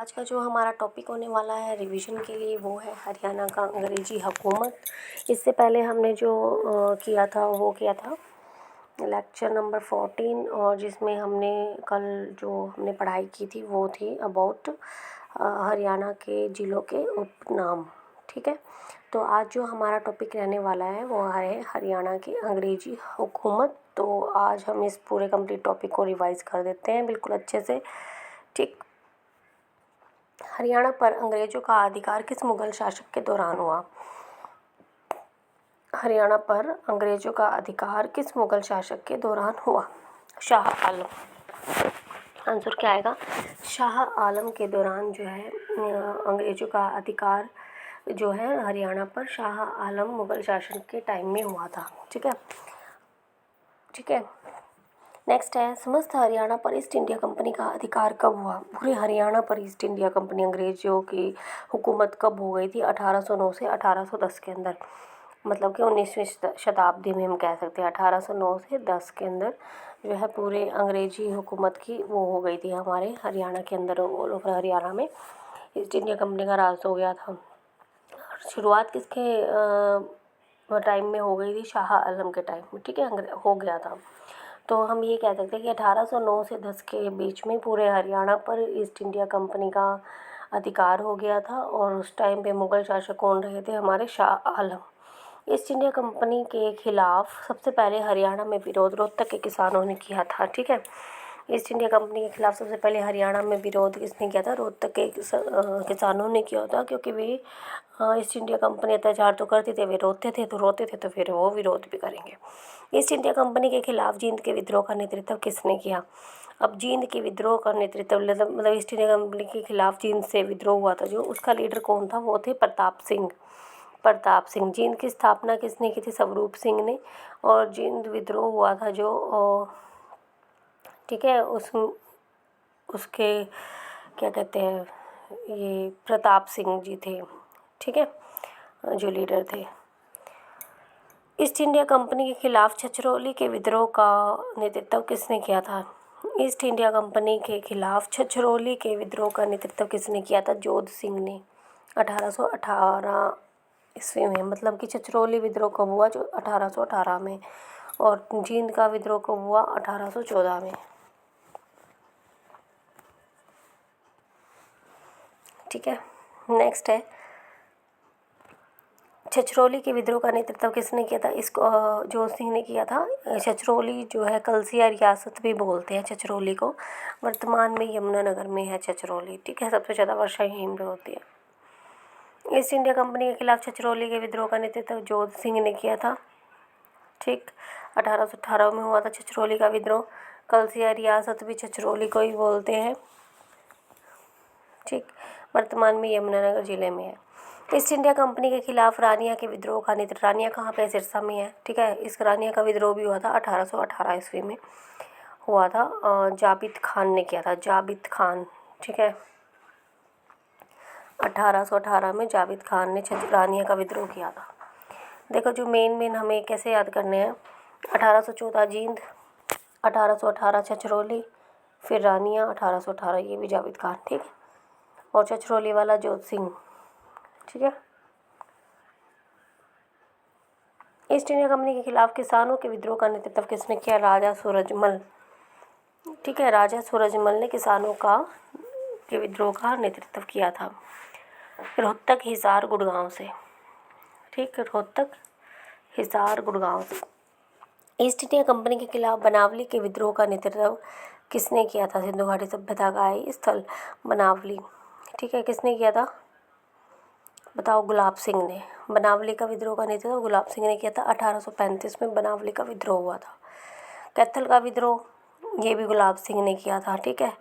आज का जो हमारा टॉपिक होने वाला है रिवीजन के लिए वो है हरियाणा का अंग्रेजी हुकूमत। इससे पहले हमने जो किया था वो किया था लेक्चर नंबर 14 और जिसमें हमने कल जो हमने पढ़ाई की थी वो थी अबाउट हरियाणा के ज़िलों के उपनाम। ठीक है, तो आज जो हमारा टॉपिक रहने वाला है वो है हरियाणा की अंग्रेजी हुकूमत। तो आज हम इस पूरे कंप्लीट टॉपिक को रिवाइज़ कर देते हैं बिल्कुल अच्छे से। ठीक, हरियाणा पर अंग्रेजों का अधिकार किस मुगल शासक के दौरान हुआ? हरियाणा पर अंग्रेजों का अधिकार किस मुगल शासक के दौरान हुआ? शाह आलम। आंसर क्या आएगा? शाह आलम के दौरान जो है अंग्रेजों का अधिकार जो है हरियाणा पर शाह आलम मुगल शासन के टाइम में हुआ था। ठीक है, ठीक है। नेक्स्ट है, समस्त हरियाणा पर ईस्ट इंडिया कंपनी का अधिकार कब हुआ? पूरे हरियाणा पर ईस्ट इंडिया कंपनी अंग्रेजों की हुकूमत कब हो गई थी? 1809 से 1810 के अंदर, मतलब कि 19वीं शताब्दी में हम कह सकते हैं 1809 से 10 के अंदर जो है पूरे अंग्रेजी हुकूमत की वो हो गई थी हमारे हरियाणा के अंदर। ऑल ओवर हरियाणा में ईस्ट इंडिया कंपनी का राज हो गया था। शुरुआत किसके टाइम में हो गई थी? शाह आलम के टाइम में। ठीक है, हो गया था। तो हम ये कह सकते हैं कि 1809 से 10 के बीच में पूरे हरियाणा पर ईस्ट इंडिया कंपनी का अधिकार हो गया था और उस टाइम पे मुग़ल शासक कौन रहे थे? हमारे Shah Alam. East India company के खिलाफ सबसे पहले हरियाणा में विरोध रोहतक के किसानों ने किया था। ठीक है, ईस्ट इंडिया कंपनी के खिलाफ सबसे पहले हरियाणा में विरोध किसने किया था? रोहतक के किसानों ने किया था, क्योंकि वे ईस्ट इंडिया कंपनी अत्याचार तो करते थे, वे रोते थे तो फिर वो विरोध भी करेंगे। ईस्ट इंडिया कंपनी के खिलाफ जींद के विद्रोह का नेतृत्व किसने किया? अब जींद के विद्रोह का नेतृत्व मतलब ईस्ट इंडिया कंपनी के खिलाफ जींद से विद्रोह हुआ था जो, उसका लीडर कौन था? वो थे प्रताप सिंह। प्रताप सिंह। जींद की स्थापना किसने की थी? स्वरूप सिंह ने। और जींद विद्रोह हुआ था जो ठीक है, उसके क्या कहते हैं, ये प्रताप सिंह जी थे। ठीक है, जो लीडर थे। ईस्ट इंडिया कंपनी के खिलाफ छछरौली के विद्रोह का नेतृत्व किसने किया था? ईस्ट इंडिया कंपनी के खिलाफ छछरौली के विद्रोह का नेतृत्व किसने किया था? जोध सिंह ने 1818 ईस्वी में। मतलब कि छछरौली विद्रोह कब हुआ? जो 1818 में। और जींद का विद्रोह कब हुआ? 1814 में। ठीक है, नेक्स्ट है, छछरौली के विद्रोह का नेतृत्व किसने किया था? इसको जोध सिंह ने किया था। छछरौली जो है कलसिया रियासत भी बोलते हैं छछरौली को। वर्तमान में यमुनानगर में है छछरौली। ठीक है, सबसे ज़्यादा वर्षा यहीं पे होती है। ईस्ट इंडिया कंपनी के खिलाफ छछरौली के विद्रोह का नेतृत्व जोध सिंह ने किया था। ठीक, 1818 में हुआ था छछरौली का विद्रोह। कलसिया रियासत भी छछरौली को ही बोलते हैं। ठीक, वर्तमान में यमुनानगर जिले में है। ईस्ट इंडिया कंपनी के खिलाफ रानिया के विद्रोह का नेतृत्व, रानिया कहाँ पे? सिरसा में है। ठीक है, इस रानिया का विद्रोह भी हुआ था 1818 ईस्वी में हुआ था। जाबित खान ने किया था, जाबित खान। ठीक है, 1818 में जाबित खान ने रानिया का विद्रोह किया था। देखो, जो मेन हमें कैसे याद करने हैं, 1814 जींद, 1818 छछरौली, फिर रानिया 1818, ये भी जाबित खान। ठीक है, और छछरौली वाला जोध सिंह। ठीक है, ईस्ट इंडिया कंपनी के खिलाफ किसानों के विद्रोह का नेतृत्व किसने किया? राजा सूरजमल। ठीक है, राजा सूरजमल ने किसानों के विद्रोह का नेतृत्व किया था। रोहतक, हिसार, गुड़गांव से। ठीक है, रोहतक, हिसार, गुड़गांव से। ईस्ट इंडिया कंपनी के खिलाफ बनावली के विद्रोह का नेतृत्व किसने किया था? सिंधु घाटी सभ्यता का है स्थल बनावली। ठीक है, किसने किया था? बताओ। गुलाब सिंह ने। बनावली का विद्रोह का नेतृत्व गुलाब सिंह ने किया था। 1835 में बनावली का विद्रोह हुआ था। कैथल का विद्रोह, ये भी गुलाब सिंह ने किया था। ठीक है,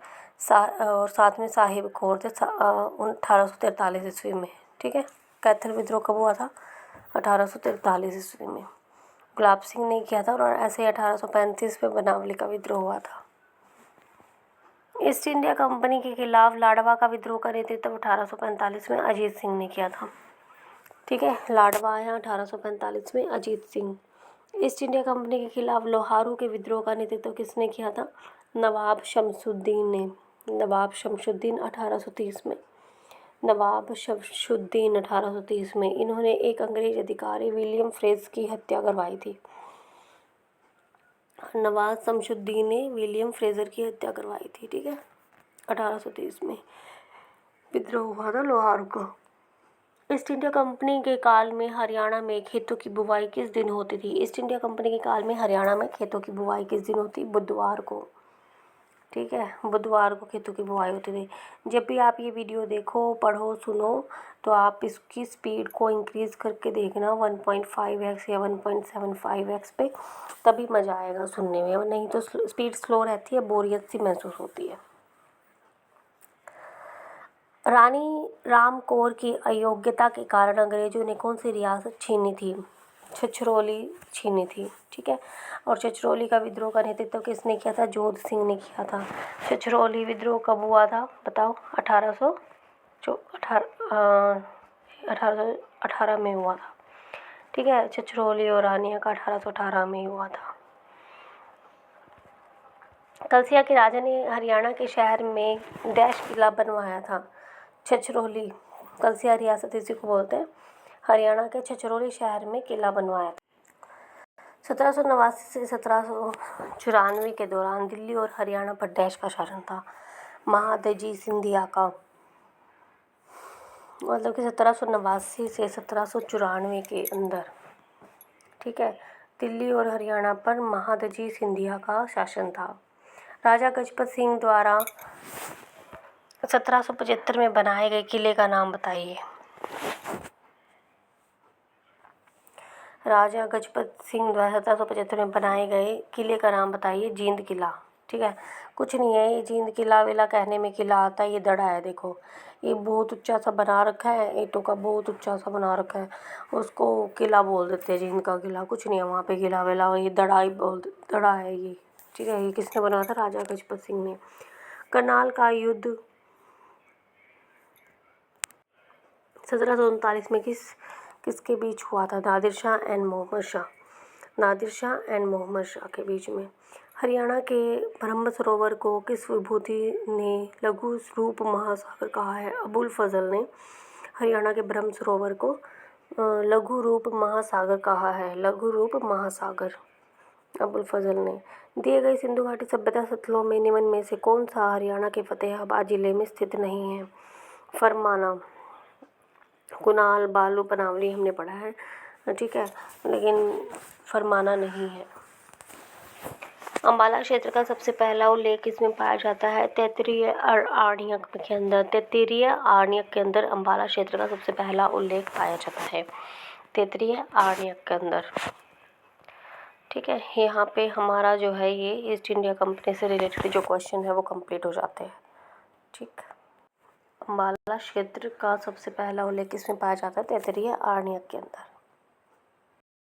और साथ में साहिब खोर थे 1843 ईस्वी में। ठीक है, कैथल विद्रोह कब हुआ था? 1843 ईस्वी में गुलाब सिंह ने किया था। और ऐसे ही 1835 में बनावली का विद्रोह हुआ था। ईस्ट इंडिया कंपनी के खिलाफ लाडवा का विद्रोह का नेतृत्व 1845 में अजीत सिंह ने किया था। ठीक है, लाडवा है 1845 में, Ajit Singh. East India company के खिलाफ लोहारू के विद्रोह का नेतृत्व किसने किया था? नवाब शमसुद्दीन ने। नवाब शमशुद्दीन 1830 में। नवाब शमशुद्दीन 1830 में इन्होंने एक अंग्रेज अधिकारी विलियम फ्रेज की हत्या करवाई थी। नवाब शमशुद्दीन ने विलियम फ्रेजर की हत्या करवाई थी, ठीक है। 1830 में विद्रोह हुआ था लोहार को। ईस्ट इंडिया कंपनी के काल में हरियाणा में खेतों की बुवाई किस दिन होती थी? ईस्ट इंडिया कंपनी के काल में हरियाणा में खेतों की बुवाई किस दिन होती? बुधवार को, ठीक है। बुधवार को खेतों की बुवाई होती थी। जब भी आप ये वीडियो देखो, पढ़ो, सुनो तो आप इसकी स्पीड को इंक्रीज़ करके देखना 1.5x या 1.75x पे, तभी मज़ा आएगा सुनने में, और नहीं तो स्पीड स्लो रहती है, बोरियत सी महसूस होती है। रानी राम कौर की अयोग्यता के कारण अंग्रेजों ने कौन सी रियासत छीनी थी? छछरौली छीनी थी, ठीक है। और छछरौली का विद्रोह का नेतृत्व किसने किया था? जोध सिंह ने किया था। छछरौली विद्रोह कब हुआ था बताओ? 1818 में हुआ था, ठीक है। छछरौली और रानिया का 1818 में हुआ था। कलसिया के राजा ने हरियाणा के शहर में डैश किला बनवाया था? छछरौली। कलसिया रियासत इसी को बोलते हैं। हरियाणा के छछरौली शहर में किला बनवाया था। 1789 से 1794 के दौरान दिल्ली और हरियाणा पर डैश का शासन था? महादजी सिंधिया का। मतलब कि 1789 से 1794 के अंदर, ठीक है, दिल्ली और हरियाणा पर महादजी सिंधिया का शासन था। राजा गजपत सिंह द्वारा 1775 में बनाए गए किले का नाम बताइए। राजा गजपत सिंह द्वारा 1775 में बनाए गए किले का नाम बताइए। जींद किला, ठीक है। कुछ नहीं है ये जींद किला विला कहने में किला आता है, ये दड़ा है। देखो ये बहुत ऊंचा सा बना रखा है, ईंटों का बहुत ऊंचा सा बना रखा है, उसको किला बोल देते हैं, जींद का किला। कुछ नहीं है वहाँ पे किला विला, ये दड़ा ही दड़ा है ये, ठीक है। ये किसने बनाया था? राजा गजपत सिंह ने। करनाल का युद्ध 1739 में किसके बीच हुआ था? नादिर शाह एंड मोहम्मद शाह। नादिर शाह एंड मोहम्मद शाह के बीच में। हरियाणा के ब्रह्म सरोवर को किस विभूति ने लघु रूप महासागर कहा है? अबुल फजल ने हरियाणा के ब्रह्म सरोवर को लघु रूप महासागर कहा है। लघु रूप महासागर, अबुल फजल ने। दिए गए सिंधु घाटी सभ्यता स्थलों में निम्न में से कौन सा हरियाणा के फतेहाबाद जिले में स्थित नहीं है? फरमाना, कुनाल, बालू, बनावली हमने पढ़ा है, ठीक है, लेकिन फरमाना नहीं है। अम्बाला क्षेत्र का सबसे पहला उल्लेख किसमें पाया जाता है? तैत्तिरीय आरण्यक के अंदर। तैत्तिरीय आरण्यक के अंदर अम्बाला क्षेत्र का सबसे पहला उल्लेख पाया जाता है, तैत्तिरीय आरण्यक के अंदर, ठीक है। यहाँ पे हमारा जो है ये ईस्ट इंडिया कंपनी से रिलेटेड जो क्वेश्चन है वो कंप्लीट हो जाते हैं, ठीक। अम्बाला क्षेत्र का सबसे पहला उल्लेख किसमें पाया जाता है? तैत्तिरीय आरण्यक के अंदर।